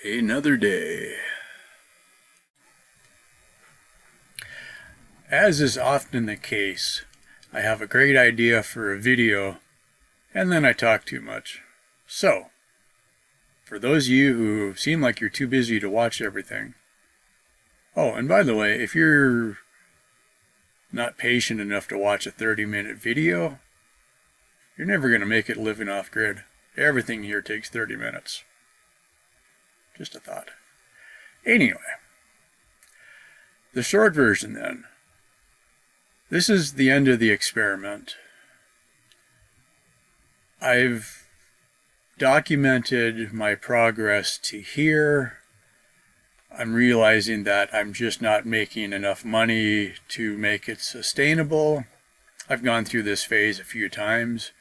Another day. As is often the case, I have a great idea for a video, and then I talk too much. So, for those of you who seem like you're too busy to watch everything, oh, and by the way, if you're not patient enough to watch a 30-minute video, you're never going to make it living off-grid. Everything here takes 30 minutes. Just a thought. Anyway, the short version then. This is the end of the experiment. I've documented my progress to here. I'm realizing that I'm just not making enough money to make it sustainable. I've gone through this phase a few times.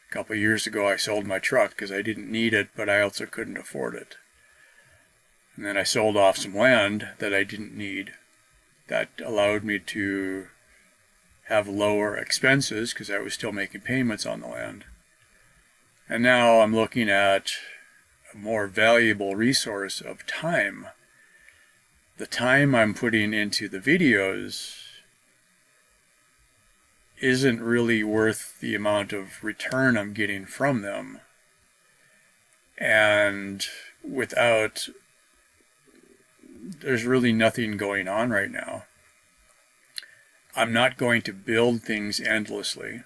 A couple of years ago I sold my truck because I didn't need it, but I also couldn't afford it. And then I sold off some land that I didn't need. That allowed me to have lower expenses because I was still making payments on the land. And now I'm looking at a more valuable resource of time. The time I'm putting into the videos isn't really worth the amount of return I'm getting from them. And there's really nothing going on right now. I'm not going to build things endlessly.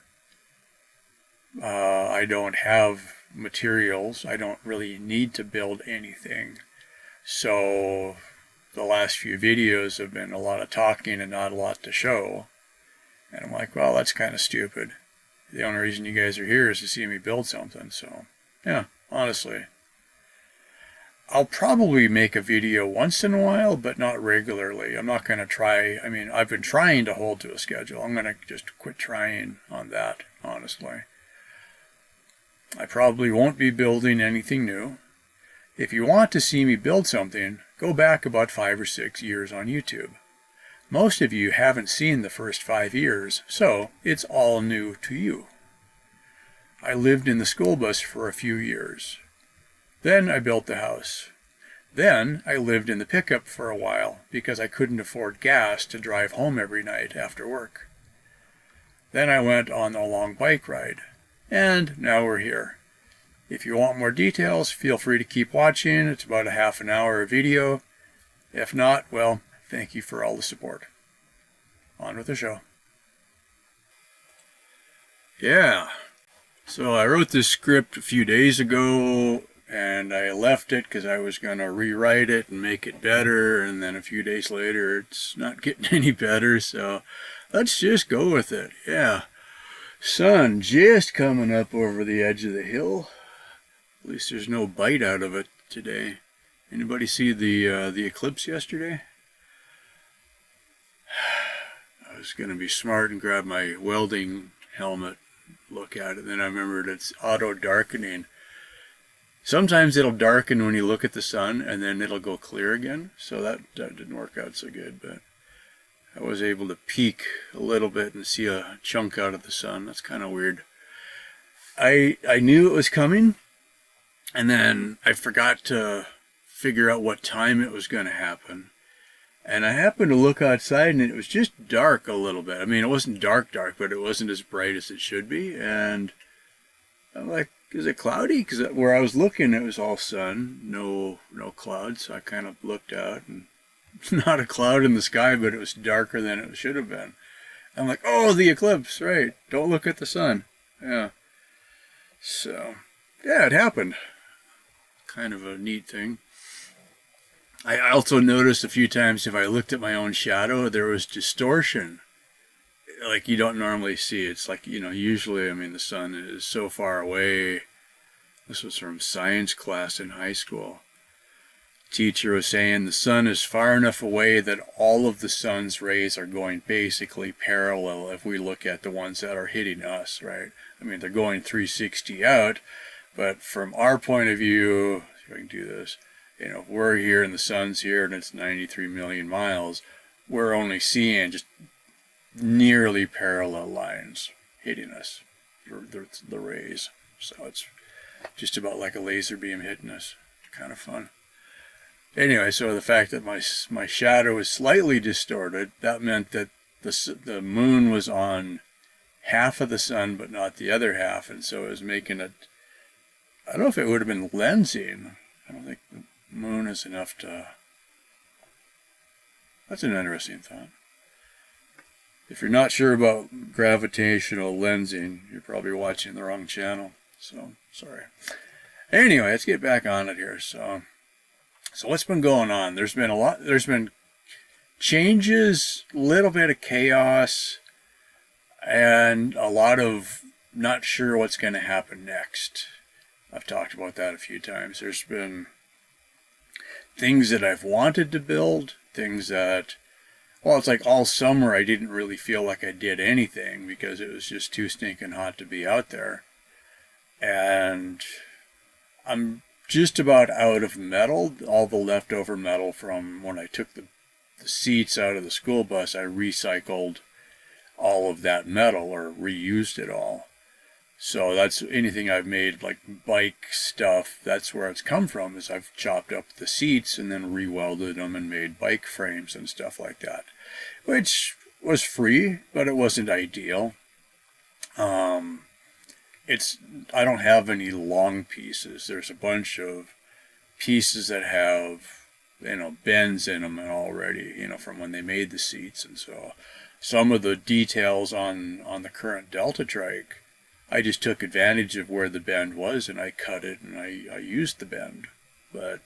I don't have materials. I don't really need to build anything. So the last few videos have been a lot of talking and not a lot to show. And I'm like, well, that's kind of stupid. The only reason you guys are here is to see me build something. So, yeah, honestly. I'll probably make a video once in a while, but not regularly. I'm not going to try. I mean, I've been trying to hold to a schedule. I'm going to just quit trying on that, honestly. I probably won't be building anything new. If you want to see me build something, go back about 5 or 6 years on YouTube. Most of you haven't seen the first 5 years, so it's all new to you. I lived in the school bus for a few years. Then I built the house. Then I lived in the pickup for a while because I couldn't afford gas to drive home every night after work. Then I went on a long bike ride. And now we're here. If you want more details, feel free to keep watching. It's about a half an hour video. If not, well, thank you for all the support. On with the show. Yeah. So I wrote this script a few days ago, and I left it because I was going to rewrite it and make it better, and then a few days later it's not getting any better, so let's just go with it. Yeah. Sun just coming up over the edge of the hill. At least there's no bite out of it today. Anybody see the eclipse yesterday? I was going to be smart and grab my welding helmet, look at it, then I remembered it's auto darkening. Sometimes it'll darken when you look at the sun, and then it'll go clear again. So that didn't work out so good, but I was able to peek a little bit and see a chunk out of the sun. That's kind of weird. I knew it was coming, and then I forgot to figure out what time it was going to happen. And I happened to look outside, and it was just dark a little bit. I mean, it wasn't dark, but it wasn't as bright as it should be. And I'm like, is it cloudy? Because where I was looking, it was all sun, no clouds. So I kind of looked out, and not a cloud in the sky, but it was darker than it should have been. I'm like, oh, the eclipse, right. Don't look at the sun. Yeah. So, yeah, it happened. Kind of a neat thing. I also noticed a few times if I looked at my own shadow, there was distortion. Like you don't normally see. It's like, usually, I mean, the sun is so far away. This was from science class in high school. Teacher was saying the sun is far enough away that all of the sun's rays are going basically parallel if we look at the ones that are hitting us, right? I mean, they're going 360 out, but from our point of view, if I can do this, if we're here and the sun's here and it's 93 million miles, we're only seeing just nearly parallel lines hitting us, the rays. So it's just about like a laser beam hitting us. Kind of fun. anyway, so the fact that my shadow was slightly distorted, that meant that the moon was on half of the sun, but not the other half, and so it was making it. I don't know if it would have been lensing. I don't think the moon is enough to. That's an interesting thought. If you're not sure about gravitational lensing, you're probably watching the wrong channel. So, sorry. Anyway, let's get back on it here. So what's been going on? There's been changes, a little bit of chaos, and a lot of not sure what's going to happen next. I've talked about that a few times. There's been things that I've wanted to build, things that, well, it's like all summer I didn't really feel like I did anything because it was just too stinking hot to be out there. And I'm just about out of metal. All the leftover metal from when I took the seats out of the school bus, I recycled all of that metal or reused it all. So that's anything I've made, like bike stuff, that's where it's come from, is I've chopped up the seats and then re-welded them and made bike frames and stuff like that, which was free, but it wasn't ideal. I don't have any long pieces. There's a bunch of pieces that have, bends in them already, from when they made the seats. And so some of the details on the current Delta Trike, I just took advantage of where the bend was and I cut it and I used the bend. But,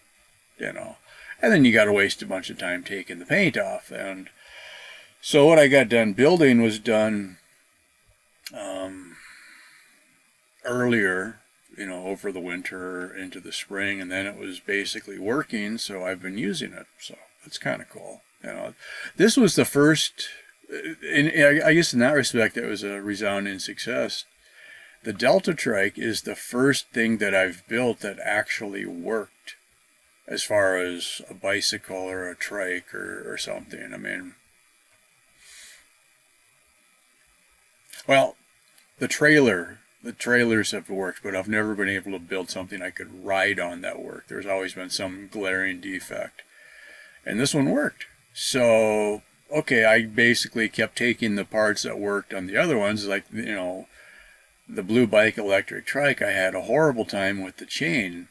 and then you got to waste a bunch of time taking the paint off. And so what I got done building was done earlier, over the winter into the spring, and then it was basically working, so I've been using it. So that's kind of cool. This was the first, I guess in that respect, it was a resounding success. The Delta Trike is the first thing that I've built that actually worked as far as a bicycle or a trike or something. I mean, well, the trailers have worked, but I've never been able to build something I could ride on that worked. There's always been some glaring defect. And this one worked. So, okay, I basically kept taking the parts that worked on the other ones, like, the Blue Bike electric trike. I had a horrible time with the chain.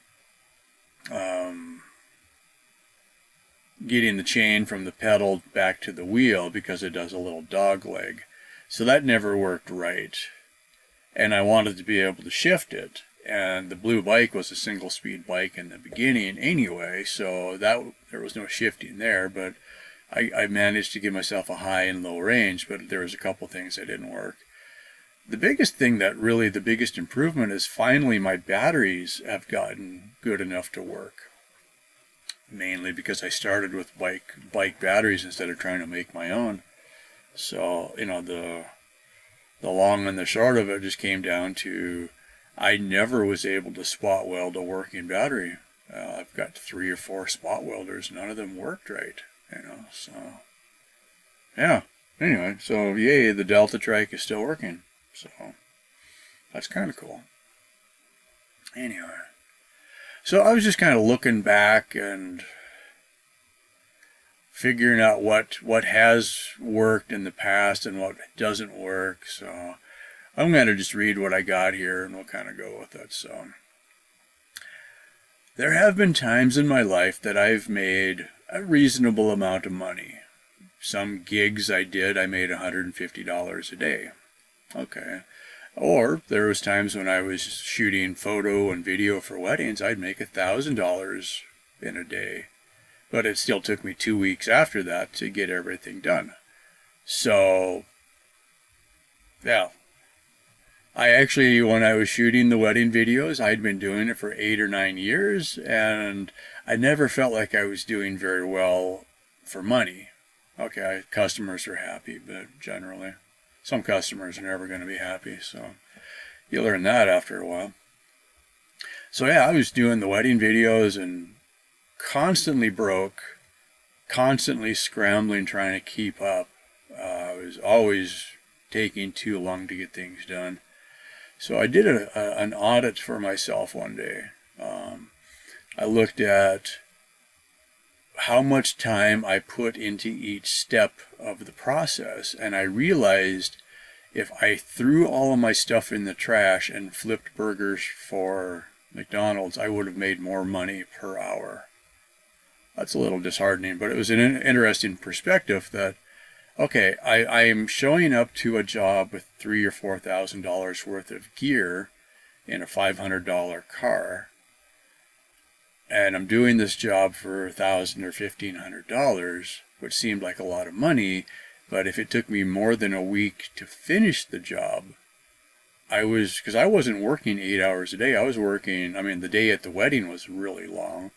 Getting the chain from the pedal back to the wheel because it does a little dog leg. So that never worked right. And I wanted to be able to shift it. And the Blue Bike was a single speed bike in the beginning anyway, so there was no shifting there, but I managed to give myself a high and low range, but there was a couple things that didn't work. The biggest thing the biggest improvement is finally my batteries have gotten good enough to work. Mainly because I started with bike batteries instead of trying to make my own. So, the long and the short of it just came down to I never was able to spot weld a working battery. I've got 3 or 4 spot welders. None of them worked right, so yeah. Anyway, so yay, the Delta Trike is still working. So that's kind of cool. Anyway, so I was just kind of looking back and figuring out what has worked in the past and what doesn't work. So I'm going to just read what I got here and we'll kind of go with it. So there have been times in my life that I've made a reasonable amount of money. Some gigs I made $150 a day. Okay. Or there was times when I was shooting photo and video for weddings, I'd make $1,000 in a day. But it still took me 2 weeks after that to get everything done. So, yeah. I actually, when I was shooting the wedding videos, I'd been doing it for 8 or 9 years, and I never felt like I was doing very well for money. Okay, customers are happy, but generally, some customers are never going to be happy, so you learn that after a while. So yeah, I was doing the wedding videos and constantly broke, constantly scrambling, trying to keep up. I was always taking too long to get things done. So I did an audit for myself one day. I looked at how much time I put into each step of the process. And I realized if I threw all of my stuff in the trash and flipped burgers for McDonald's, I would have made more money per hour. That's a little disheartening, but it was an interesting perspective that, okay, I am showing up to a job with $3,000 or $4,000 worth of gear in a $500 car, and I'm doing this job for $1,000 or $1,500, which seemed like a lot of money, but if it took me more than a week to finish the job, because I wasn't working 8 hours a day, I was working, I mean, the day at the wedding was really long,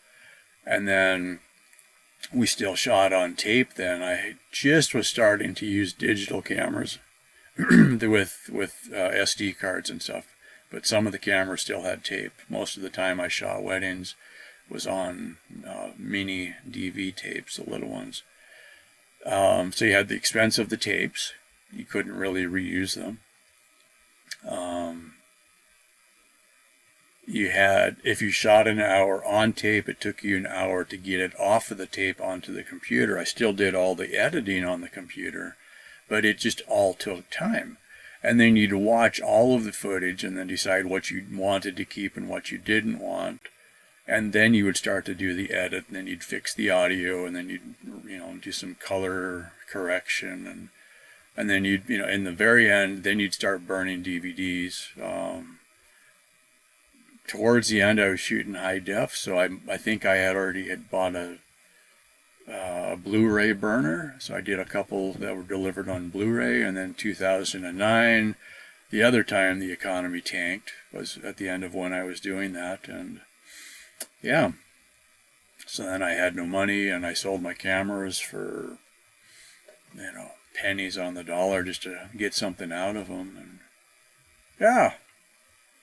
and then we still shot on tape then. I just was starting to use digital cameras with SD cards and stuff, but some of the cameras still had tape. Most of the time I shot weddings was on mini DV tapes, the little ones. So you had the expense of the tapes. You couldn't really reuse them. You had, if you shot an hour on tape, it took you an hour to get it off of the tape onto the computer. I still did all the editing on the computer, but it just all took time. And then you'd watch all of the footage and then decide what you wanted to keep and what you didn't want. And then you would start to do the edit, and then you'd fix the audio, and then you'd, do some color correction, and then you'd, in the very end, then you'd start burning DVDs. Towards the end, I was shooting high def, so I think I already had bought a Blu-ray burner, so I did a couple that were delivered on Blu-ray, and then 2009, the other time the economy tanked, was at the end of when I was doing that, and yeah, so then I had no money, and I sold my cameras for, pennies on the dollar just to get something out of them, and yeah.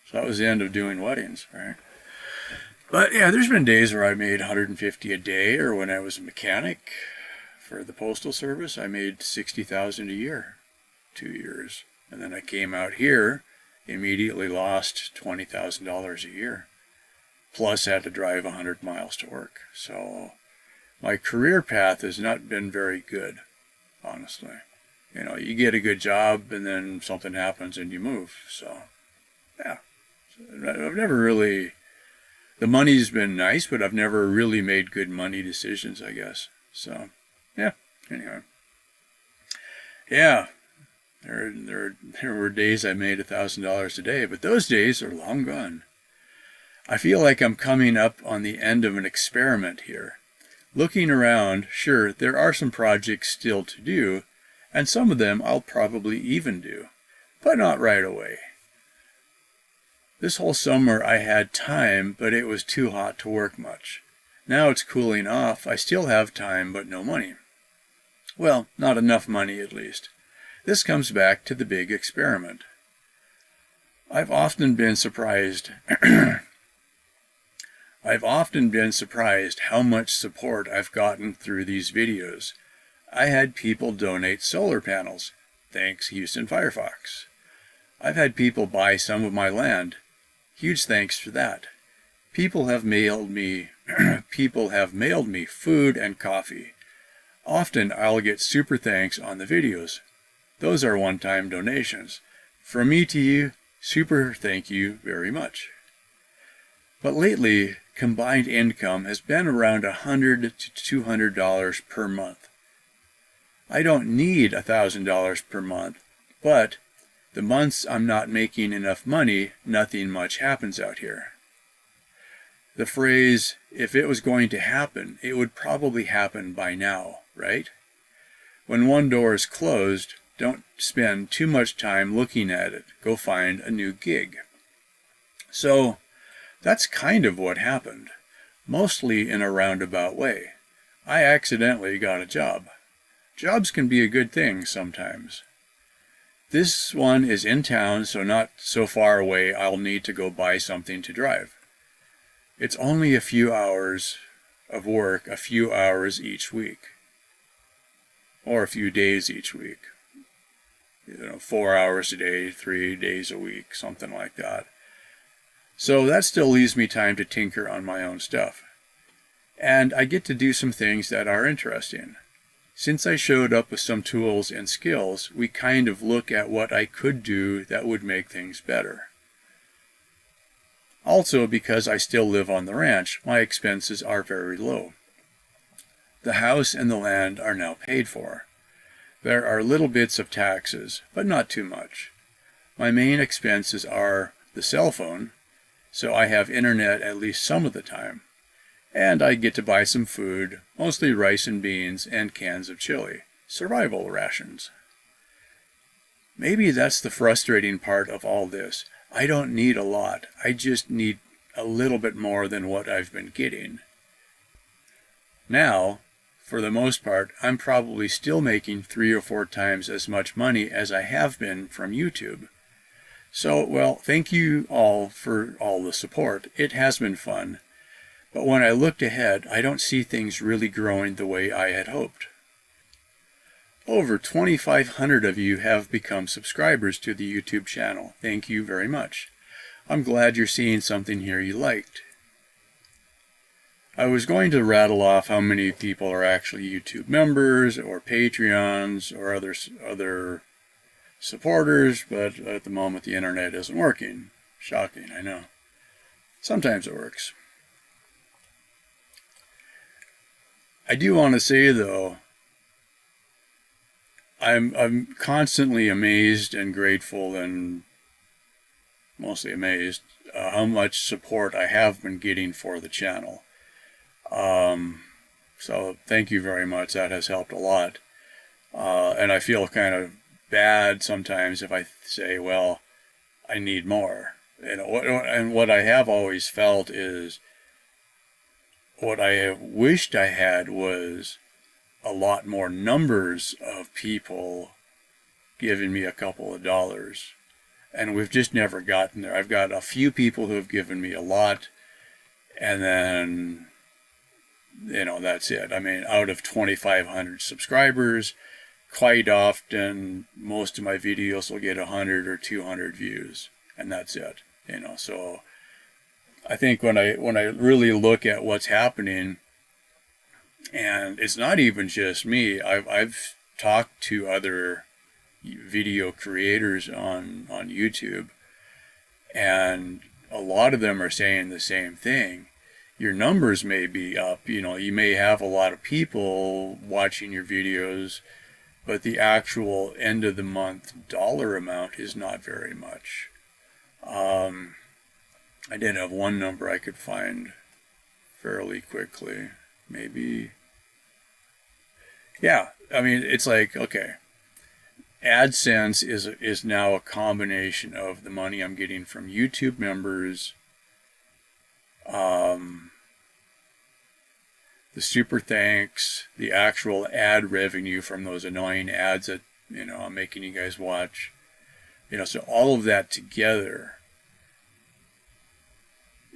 So that was the end of doing weddings, right? But yeah, there's been days where I made $150 a day, or when I was a mechanic for the Postal Service, I made $60,000 a year, 2 years. And then I came out here, immediately lost $20,000 a year, plus had to drive 100 miles to work. So my career path has not been very good, honestly. You get a good job and then something happens and you move. So, yeah. I've never really, the money's been nice, but I've never really made good money decisions, I guess. So, yeah, anyway. Yeah, there were days I made $1,000 a day, but those days are long gone. I feel like I'm coming up on the end of an experiment here. Looking around, sure, there are some projects still to do, and some of them I'll probably even do, but not right away. This whole summer I had time, but it was too hot to work much. Now it's cooling off. I still have time, but no money. Well, not enough money at least. This comes back to the big experiment. I've often been surprised how much support I've gotten through these videos. I had people donate solar panels. Thanks, Houston Firefox. I've had people buy some of my land. Huge thanks for that. People have mailed me food and coffee. Often I'll get super thanks on the videos. Those are one-time donations. From me to you, super thank you very much. But lately, combined income has been around $100 to $200 per month. I don't need $1,000 per month, but the months I'm not making enough money, nothing much happens out here. The phrase, if it was going to happen, it would probably happen by now, right? When one door is closed, don't spend too much time looking at it. Go find a new gig. So, that's kind of what happened, mostly in a roundabout way. I accidentally got a job. Jobs can be a good thing sometimes. This one is in town, so not so far away I'll need to go buy something to drive. It's only a few hours of work, a few hours each week. Or a few days each week. 4 hours a day, 3 days a week, something like that. So that still leaves me time to tinker on my own stuff. and I get to do some things that are interesting. Since I showed up with some tools and skills, we kind of look at what I could do that would make things better. Also, because I still live on the ranch, my expenses are very low. The house and the land are now paid for. There are little bits of taxes, but not too much. My main expenses are the cell phone, so I have internet at least some of the time. And I get to buy some food, mostly rice and beans and cans of chili, survival rations. Maybe that's the frustrating part of all this. I don't need a lot. I just need a little bit more than what I've been getting. Now, for the most part, I'm probably still making 3 or 4 times as much money as I have been from YouTube. So, well, thank you all for all the support. It has been fun. But when I looked ahead, I don't see things really growing the way I had hoped. Over 2,500 of you have become subscribers to the YouTube channel. Thank you very much. I'm glad you're seeing something here you liked. I was going to rattle off how many people are actually YouTube members or Patreons or other supporters, but at the moment the internet isn't working. Shocking, I know. Sometimes it works. I do want to say, though, I'm constantly amazed and grateful, and mostly amazed, how much support I have been getting for the channel. So thank you very much. That has helped a lot. And I feel kind of bad sometimes if I say, well, I need more. And what I have always felt is, what I have wished I had was a lot more numbers of people giving me a couple of dollars. And we've just never gotten there. I've got a few people who have given me a lot, and then, that's it. I mean, out of 2,500 subscribers, quite often, most of my videos will get 100 or 200 views, and that's it. So I think when I really look at what's happening, and it's not even just me, I've talked to other video creators on YouTube, and a lot of them are saying the same thing. Your numbers may be up, you may have a lot of people watching your videos, but the actual end of the month dollar amount is not very much. I did have one number I could find fairly quickly. Maybe. Yeah, I mean, it's like, okay, AdSense is now a combination of the money I'm getting from YouTube members, the super thanks, the actual ad revenue from those annoying ads that, I'm making you guys watch. So all of that together.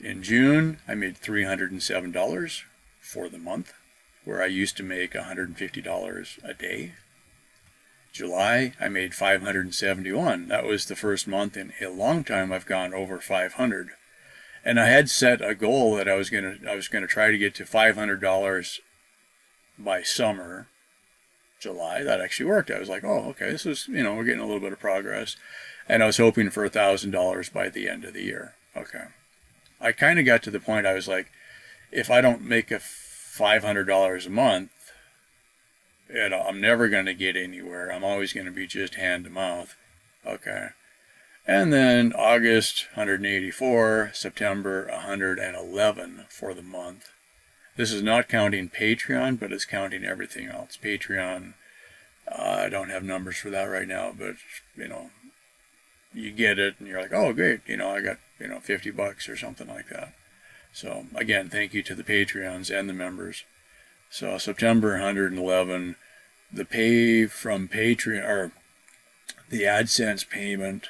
In June, I made $307 for the month, where I used to make $150 a day. July, I made $571. That was the first month in a long time I've gone over 500. And I had set a goal that I was gonna try to get to $500 by summer, July. That actually worked. I was like, oh, okay, this is, we're getting a little bit of progress. And I was hoping for $1,000 by the end of the year. Okay. I kind of got to the point I was like, if I don't make $500 a month, I'm never going to get anywhere. I'm always going to be just hand to mouth. Okay. And then August, 184, September, 111 for the month. This is not counting Patreon, but it's counting everything else. Patreon, I don't have numbers for that right now, but, you get it and you're like, oh, great, I got, $50 or something like that. So again, thank you to the Patreons and the members. So September 111, the pay from Patreon, or the AdSense payment,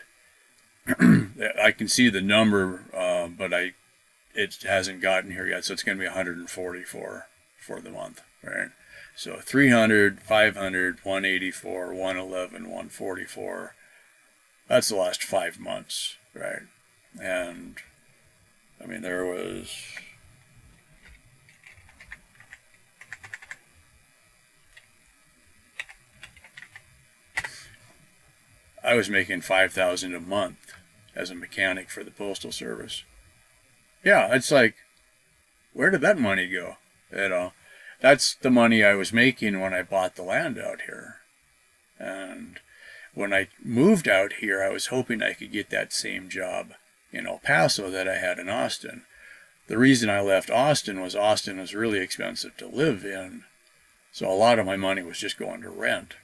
I can see the number, but it hasn't gotten here yet, so it's going to be 144 for the month, right? So 300, 500, 184, 111, 144. That's the last 5 months, right? And I mean, there was I was making $5,000 a month as a mechanic for the Postal Service. Yeah, it's like, where did that money go? You know, that's the money I was making when I bought the land out here. And when I moved out here, I was hoping I could get that same job in El Paso that I had in Austin. The reason I left Austin was really expensive to live in. So a lot of my money was just going to rent.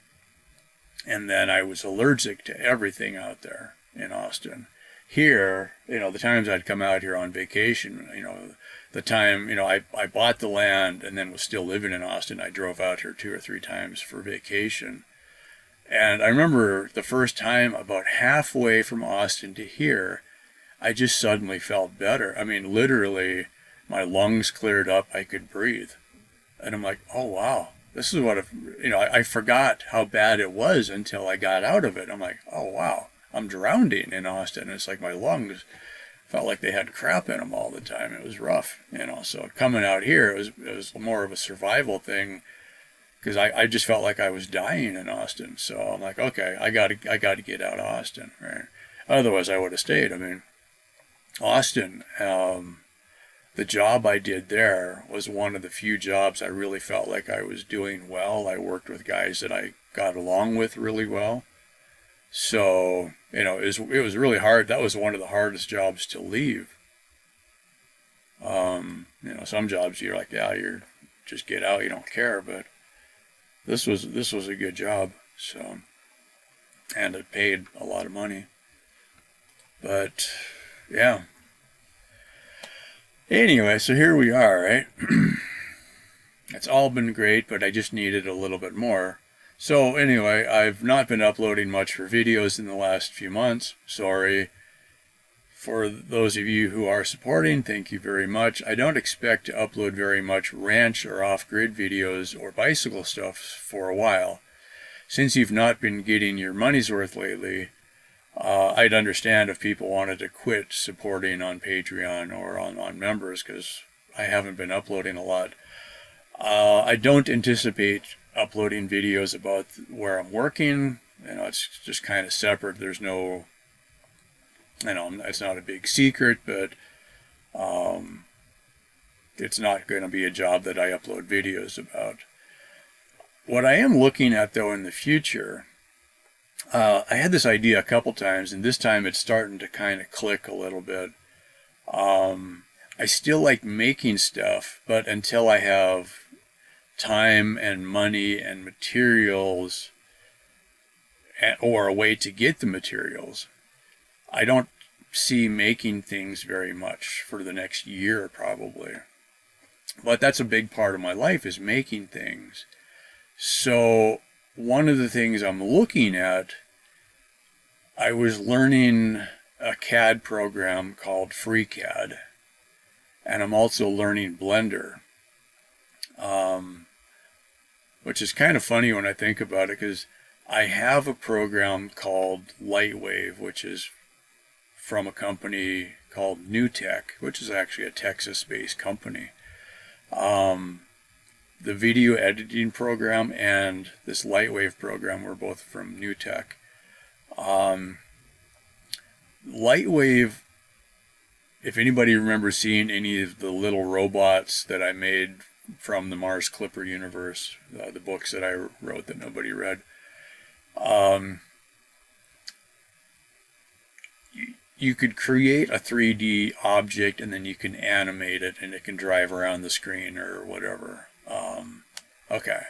And then I was allergic to everything out there in Austin. Here, you know, the times I'd come out here on vacation, you know, the time, you know, I bought the land and then was still living in Austin. I drove out here 2 or 3 times for vacation. And I remember the first time, about halfway from Austin to here, I just suddenly felt better. I mean, literally, my lungs cleared up. I could breathe. And I'm like, oh, wow. This is what, you know, I forgot how bad it was until I got out of it. I'm like, oh, wow. I'm drowning in Austin. It's like my lungs felt like they had crap in them all the time. It was rough, you know. So coming out here, it was more of a survival thing, because I just felt like I was dying in Austin. So I'm like, okay, I got to get out of Austin, right? Otherwise, I would have stayed. I mean, Austin, the job I did there was one of the few jobs I really felt like I was doing well. I worked with guys that I got along with really well. So, you know, it was really hard. That was one of the hardest jobs to leave. You know, some jobs you're like, yeah, you're just get out, you don't care. But this was a good job. So, and it paid a lot of money. But yeah. Anyway, so here we are, right? It's all been great, but I just needed a little bit more. So anyway, I've not been uploading much for videos in the last few months. Sorry. For those of you who are supporting, thank you very much. I don't expect to upload very much ranch or off-grid videos or bicycle stuff for a while. Since you've not been getting your money's worth lately, I'd understand if people wanted to quit supporting on Patreon or on members, because I haven't been uploading a lot. I don't anticipate uploading videos about where I'm working. You know, it's just kind of separate. There's no, you know, it's not a big secret, but it's not going to be a job that I upload videos about. What I am looking at, though, in the future, I had this idea a couple times, and this time it's starting to kind of click a little bit. I still like making stuff, but until I have time and money and materials, or a way to get the materials, I don't see making things very much for the next year probably. But that's a big part of my life, is making things. So one of the things I'm looking at, I was learning a CAD program called FreeCAD, and I'm also learning Blender. Which is kind of funny when I think about it, because I have a program called Lightwave, which is from a company called NewTek, which is actually a Texas-based company. The video editing program and this Lightwave program were both from NewTek. Lightwave, if anybody remembers seeing any of the little robots that I made from the Mars Clipper universe, the books that I wrote that nobody read, you could create a 3D object and then you can animate it and it can drive around the screen or whatever. Okay.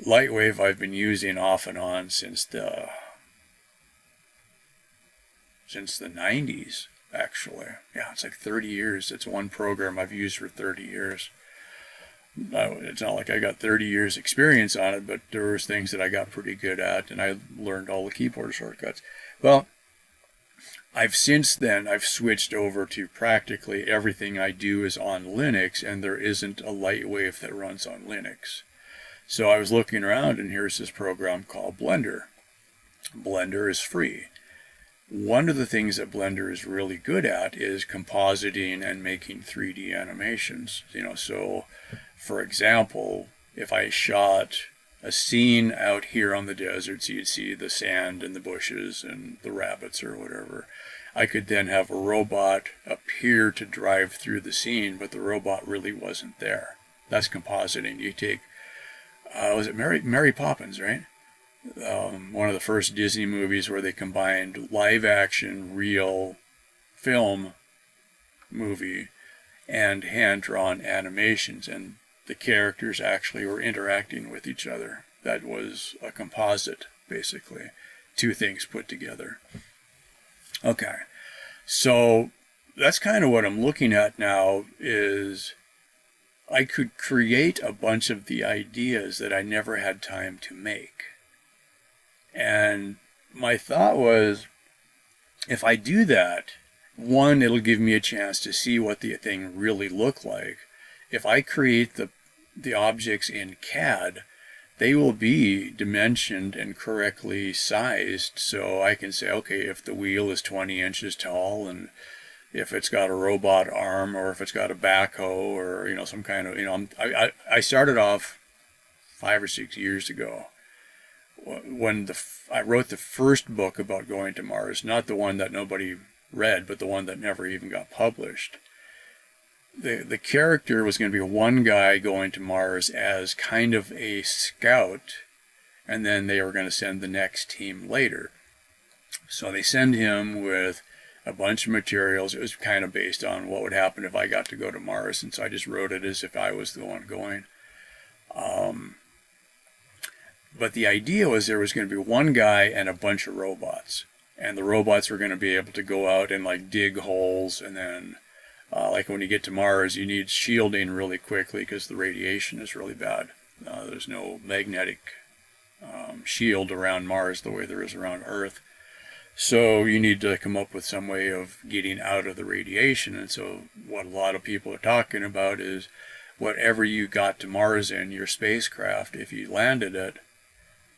Lightwave I've been using off and on since the 90s, actually. Yeah, it's like 30 years. It's one program I've used for 30 years. It's not like I got 30 years experience on it, but there was things that I got pretty good at, and I learned all the keyboard shortcuts. Well, since then I've switched over to practically everything I do is on Linux, and there isn't a Lightwave that runs on Linux. So I was looking around, and here's this program called Blender. Blender is free. One of the things that Blender is really good at is compositing and making 3D animations. You know, so for example, if I shot a scene out here on the desert, so you'd see the sand and the bushes and the rabbits or whatever. I could then have a robot appear to drive through the scene, but the robot really wasn't there. That's compositing. You take, was it Mary Poppins, right? One of the first Disney movies where they combined live action, real film movie and hand-drawn animations, and the characters actually were interacting with each other. That was a composite, basically. Two things put together. Okay, so that's kind of what I'm looking at now, is I could create a bunch of the ideas that I never had time to make. And my thought was, if I do that, one, it'll give me a chance to see what the thing really looked like. If I create the objects in CAD, they will be dimensioned and correctly sized, so I can say, okay, if the wheel is 20 inches tall, and if it's got a robot arm, or if it's got a backhoe, or some kind of I started off 5 or 6 years ago when I wrote the first book about going to Mars, not the one that nobody read, but the one that never even got published. The character was going to be one guy going to Mars as kind of a scout, and then they were going to send the next team later. So they send him with a bunch of materials. It was kind of based on what would happen if I got to go to Mars, and so I just wrote it as if I was the one going. But the idea was there was going to be one guy and a bunch of robots. And the robots were going to be able to go out and like dig holes, and then like when you get to Mars, you need shielding really quickly because the radiation is really bad. There's no magnetic shield around Mars the way there is around Earth. So you need to come up with some way of getting out of the radiation. And so what a lot of people are talking about is whatever you got to Mars in your spacecraft, if you landed it,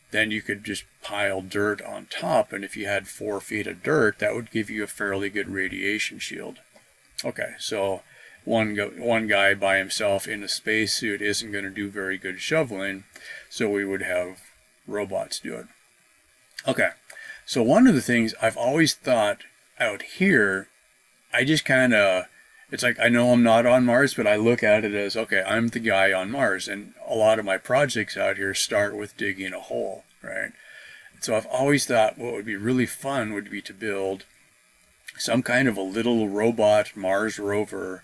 then you could just pile dirt on top, and if you had 4 feet of dirt, that would give you a fairly good radiation shield. Okay, so one guy by himself in a spacesuit isn't going to do very good shoveling, so we would have robots do it. Okay, so one of the things I've always thought out here, I just kind of, it's like I know I'm not on Mars, but I look at it as, okay, I'm the guy on Mars. And a lot of my projects out here start with digging a hole, right? So I've always thought what would be really fun would be to build some kind of a little robot Mars rover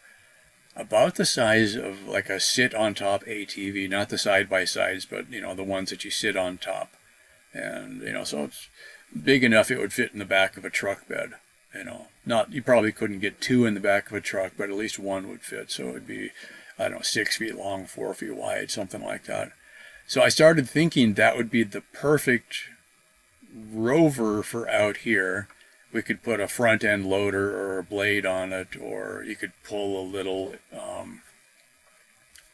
about the size of like a sit-on-top ATV, not the side-by-sides, but, the ones that you sit on top. And, so it's big enough it would fit in the back of a truck bed. You probably couldn't get 2 in the back of a truck, but at least 1 would fit. So it would be, 6 feet long, 4 feet wide, something like that. So I started thinking that would be the perfect rover for out here. We could put a front end loader or a blade on it, or you could pull a little,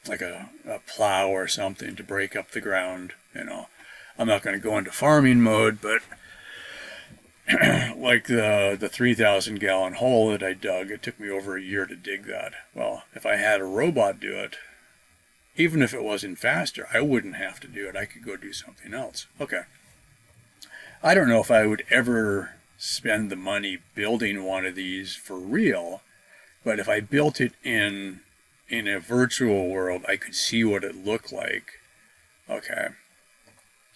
like a plow or something to break up the ground. I'm not going to go into farming mode, but like the 3,000 gallon hole that I dug, it took me over a year to dig that. Well, if I had a robot do it, even if it wasn't faster, I wouldn't have to do it. I could go do something else. Okay. I don't know if I would ever spend the money building one of these for real, but if I built it in a virtual world, I could see what it looked like. Okay.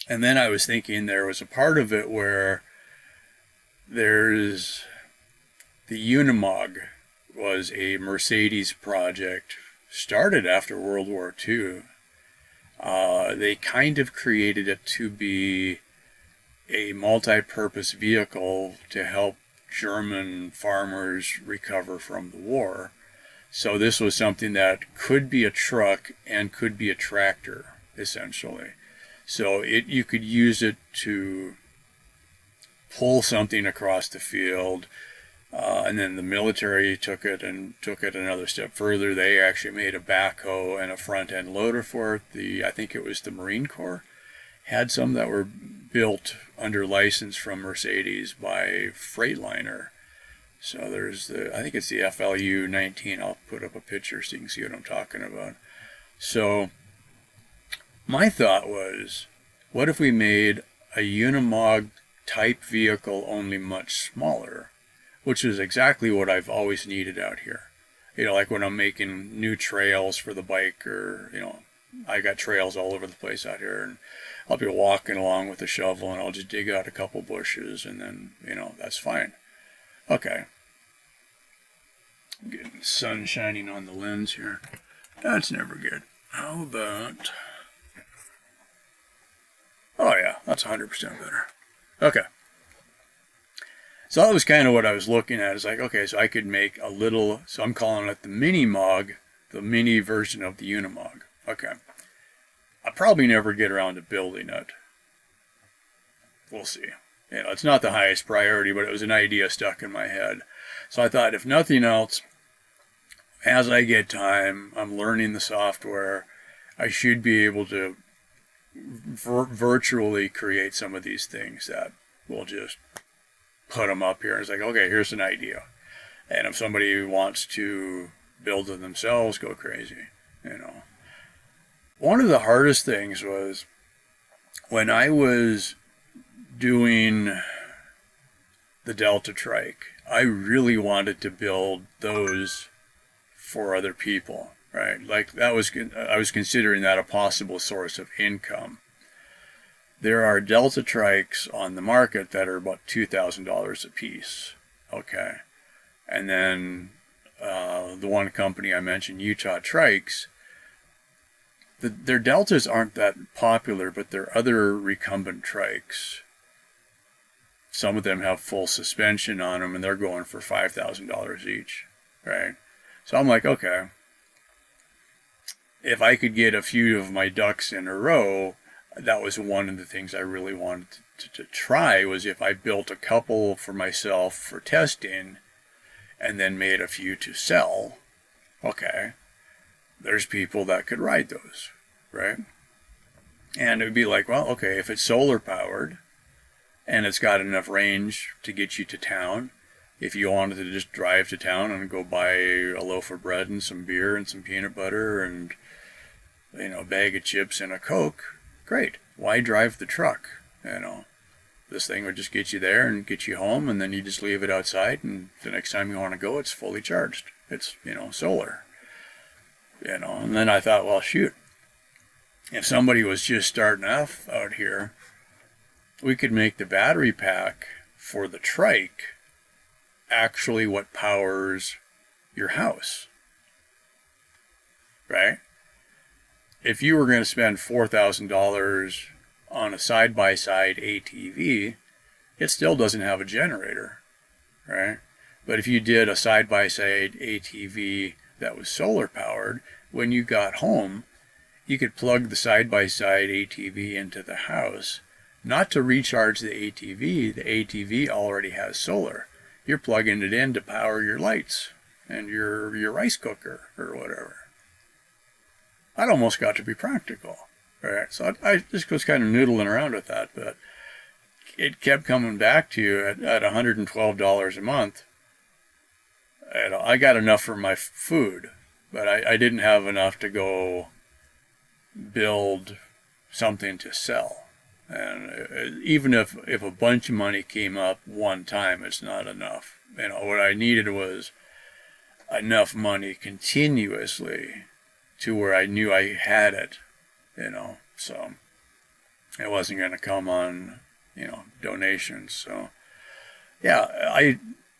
And then I was thinking there was a part of it where there's the Unimog was a Mercedes project, started after World War II. They kind of created it to be a multi-purpose vehicle to help German farmers recover from the war. So this was something that could be a truck and could be a tractor, essentially. So you could use it to pull something across the field, and then the military took it another step further. They actually made a backhoe and a front-end loader for it. I think it was the Marine Corps had some that were built under license from Mercedes by Freightliner. So there's I think it's the FLU 19. I'll put up a picture so you can see what I'm talking about. So my thought was, what if we made a Unimog type vehicle, only much smaller, which is exactly what I've always needed out here. You know, like when I'm making new trails for the bike, or, you know, I got trails all over the place out here, and I'll be walking along with a shovel and I'll just dig out a couple bushes, and then, you know, that's fine. Okay. Getting the sun shining on the lens here. That's never good. How about... Oh yeah, that's 100% better. Okay. So that was kind of what I was looking at. It's like, okay, so I could make a little, so I'm calling it the Minimog, the mini version of the Unimog. Okay. I'll probably never get around to building it. We'll see. You know, it's not the highest priority, but it was an idea stuck in my head. So I thought, if nothing else, as I get time, I'm learning the software, I should be able to virtually create some of these things that will just put them up here. It's like, okay, here's an idea. And if somebody wants to build it themselves, go crazy, you know. One of the hardest things was when I was doing the Delta Trike, I really wanted to build those for other people, right? Like that was, I was considering that a possible source of income. There are Delta Trikes on the market that are about $2,000 a piece, okay? And then the one company I mentioned, Utah Trikes, their Deltas aren't that popular, but their other recumbent trikes, some of them have full suspension on them, and they're going for $5,000 each, right? So I'm like, okay, if I could get a few of my ducks in a row, that was one of the things I really wanted to try, was if I built a couple for myself for testing and then made a few to sell, okay, there's people that could ride those, right? And it would be like, well, okay, if it's solar powered and it's got enough range to get you to town, if you wanted to just drive to town and go buy a loaf of bread and some beer and some peanut butter and, you know, a bag of chips and a Coke, great. Why drive the truck? You know, this thing would just get you there and get you home, and then you just leave it outside, and the next time you want to go, it's fully charged. It's, you know, solar. You know, and then I thought, well, shoot, if somebody was just starting off out here, we could make the battery pack for the trike actually what powers your house, right? If you were going to spend $4,000 on a side-by-side ATV, it still doesn't have a generator, right? But if you did a side-by-side ATV that was solar powered, when you got home, you could plug the side-by-side ATV into the house, not to recharge the ATV. The ATV already has solar. You're plugging it in to power your lights and your rice cooker or whatever. That almost got to be practical, right? So I just was kind of noodling around with that, but it kept coming back to you at $112 a month. And I got enough for my food, but I didn't have enough to go build something to sell. And even if a bunch of money came up one time, it's not enough. You know, what I needed was enough money continuously to where I knew I had it, you know, so it wasn't going to come on, you know, donations. So yeah,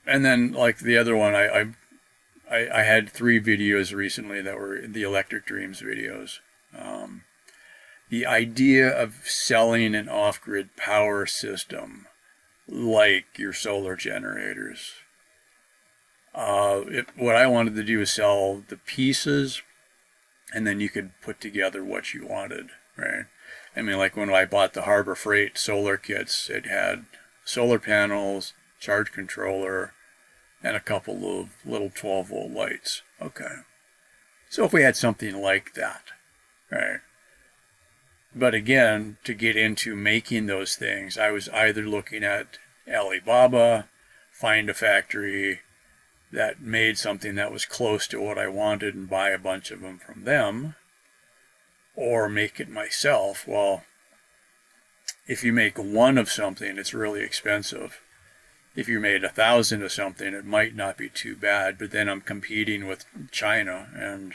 and then like the other one, I had 3 videos recently that were the Electric Dreams videos. The idea of selling an off-grid power system like your solar generators. What I wanted to do is sell the pieces, and then you could put together what you wanted, right? I mean, like when I bought the Harbor Freight solar kits, it had solar panels, charge controller, and a couple of little 12-volt lights. Okay. So if we had something like that, right? But again, to get into making those things, I was either looking at Alibaba, find a factory that made something that was close to what I wanted and buy a bunch of them from them, or make it myself. Well, if you make one of something, it's really expensive. If you made 1,000 of something, it might not be too bad, but then I'm competing with China, and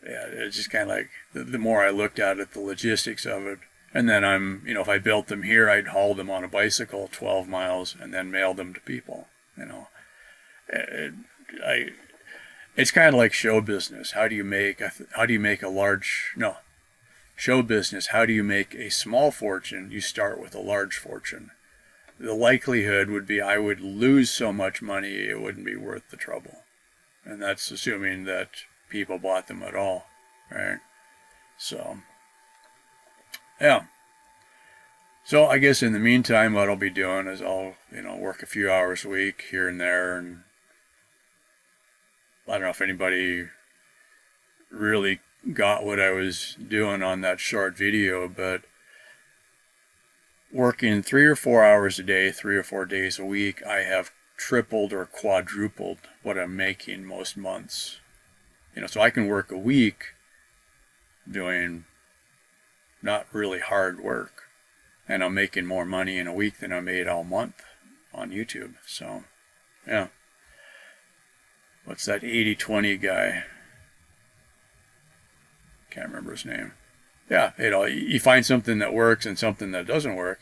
yeah, it's just kind of like, the more I looked at it, the logistics of it, and then if I built them here, I'd haul them on a bicycle 12 miles and then mail them to people, It's kind of like show business. Show business, how do you make a small fortune? You start with a large fortune. The likelihood would be I would lose so much money it wouldn't be worth the trouble. And that's assuming that people bought them at all, right? So, yeah. So I guess in the meantime, what I'll be doing is I'll, work a few hours a week here and there. And I don't know if anybody really got what I was doing on that short video, but working 3 or 4 hours a day, 3 or 4 days a week, I have tripled or quadrupled what I'm making most months. So I can work a week doing not really hard work, and I'm making more money in a week than I made all month on YouTube. So, yeah. What's that 80-20 guy? Can't remember his name. Yeah, you find something that works and something that doesn't work.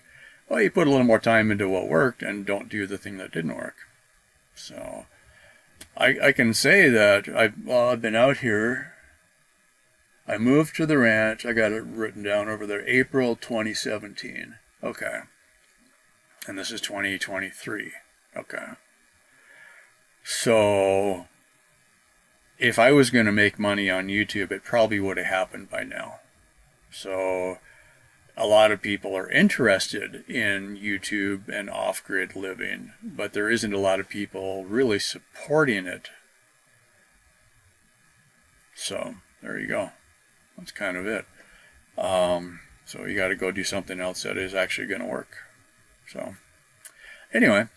Well, you put a little more time into what worked and don't do the thing that didn't work. So I can say that I've been out here. I moved to the ranch. I got it written down over there, April 2017. Okay. And this is 2023. Okay. So if I was going to make money on YouTube, it probably would have happened by now. So a lot of people are interested in YouTube and off-grid living, but there isn't a lot of people really supporting it. So there you go. That's kind of it. So you got to go do something else that is actually going to work. So anyway,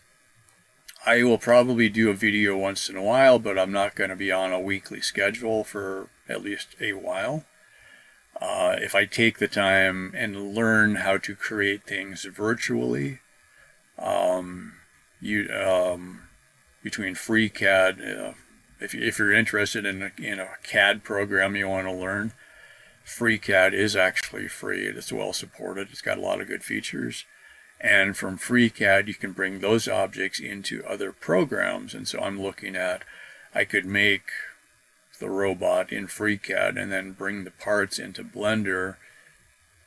I will probably do a video once in a while, but I'm not going to be on a weekly schedule for at least a while. If I take the time and learn how to create things virtually, between FreeCAD, if you're interested in a CAD program you want to learn, FreeCAD is actually free. It's well supported. It's got a lot of good features. And from FreeCAD, you can bring those objects into other programs. And so I'm looking at, I could make the robot in FreeCAD and then bring the parts into Blender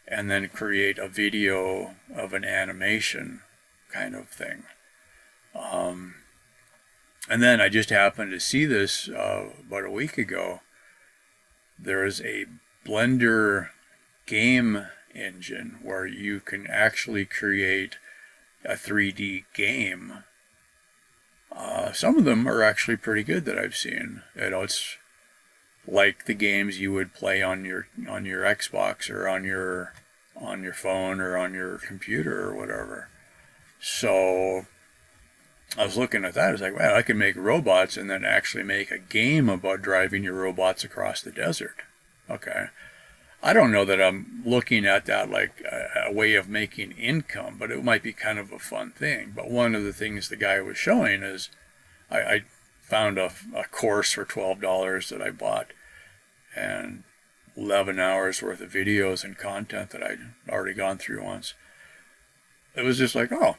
and then create a video of an animation kind of thing. And then I just happened to see this about a week ago. There is a Blender game engine where you can actually create a 3D game. Some of them are actually pretty good that I've seen. It's like the games you would play on your Xbox or on your phone or on your computer or whatever. So I was looking at that. I was like, wow, I can make robots and then actually make a game about driving your robots across the desert. Okay. I don't know that I'm looking at that like a way of making income, but it might be kind of a fun thing. But one of the things the guy was showing is I found a course for $12 that I bought and 11 hours worth of videos and content that I'd already gone through once. It was just like, oh,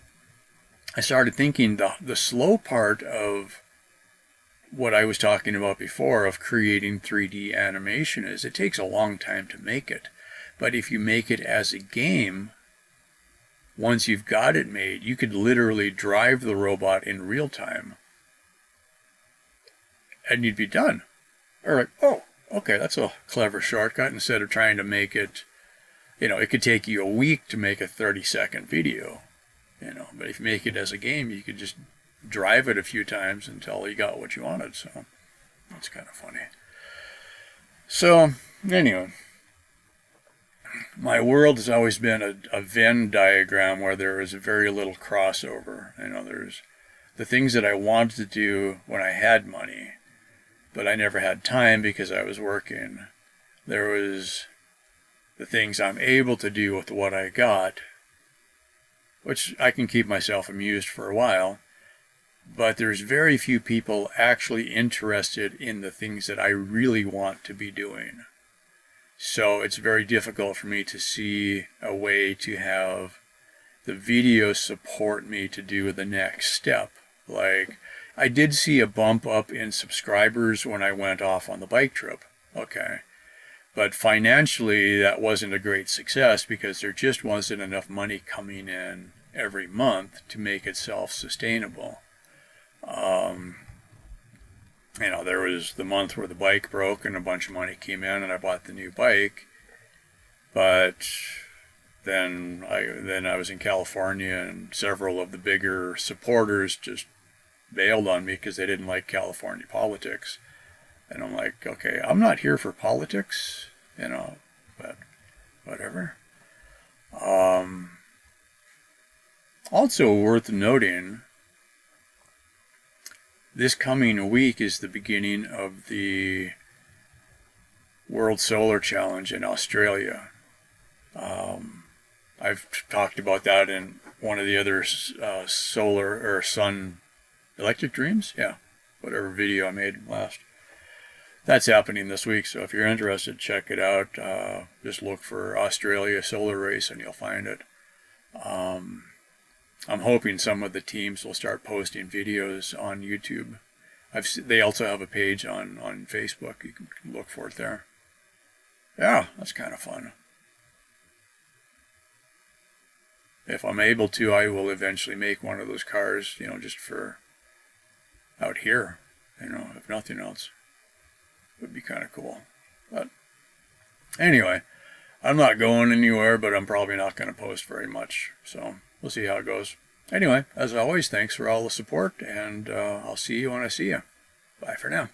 I started thinking the slow part of what I was talking about before of creating 3D animation is it takes a long time to make it. But if you make it as a game, once you've got it made, you could literally drive the robot in real time and you'd be done. Or like, oh, okay, that's a clever shortcut. Instead of trying to make it, it could take you a week to make a 30-second video, but if you make it as a game, you could just drive it a few times until you got what you wanted. So that's kind of funny. So anyway, my world has always been a Venn diagram where there is very little crossover. There's the things that I wanted to do when I had money, but I never had time because I was working. There was the things I'm able to do with what I got, which I can keep myself amused for a while. But there's very few people actually interested in the things that I really want to be doing. So it's very difficult for me to see a way to have the videos support me to do the next step. Like, I did see a bump up in subscribers when I went off on the bike trip. Okay. But financially, that wasn't a great success because there just wasn't enough money coming in every month to make it self-sustainable. There was the month where the bike broke and a bunch of money came in and I bought the new bike. But then I was in California and several of the bigger supporters just bailed on me because they didn't like California politics. And I'm like, okay, I'm not here for politics, but whatever. Also worth noting, this coming week is the beginning of the World Solar Challenge in Australia. I've talked about that in one of the other solar or sun electric dreams. Yeah, whatever video I made last. That's happening this week, so if you're interested, check it out. Just look for Australia Solar Race and you'll find it. I'm hoping some of the teams will start posting videos on YouTube. They also have a page on Facebook. You can look for it there. Yeah, that's kind of fun. If I'm able to, I will eventually make one of those cars, just for out here, if nothing else. It would be kind of cool. But anyway, I'm not going anywhere, but I'm probably not going to post very much. So we'll see how it goes. Anyway, as always, thanks for all the support, and I'll see you when I see you. Bye for now.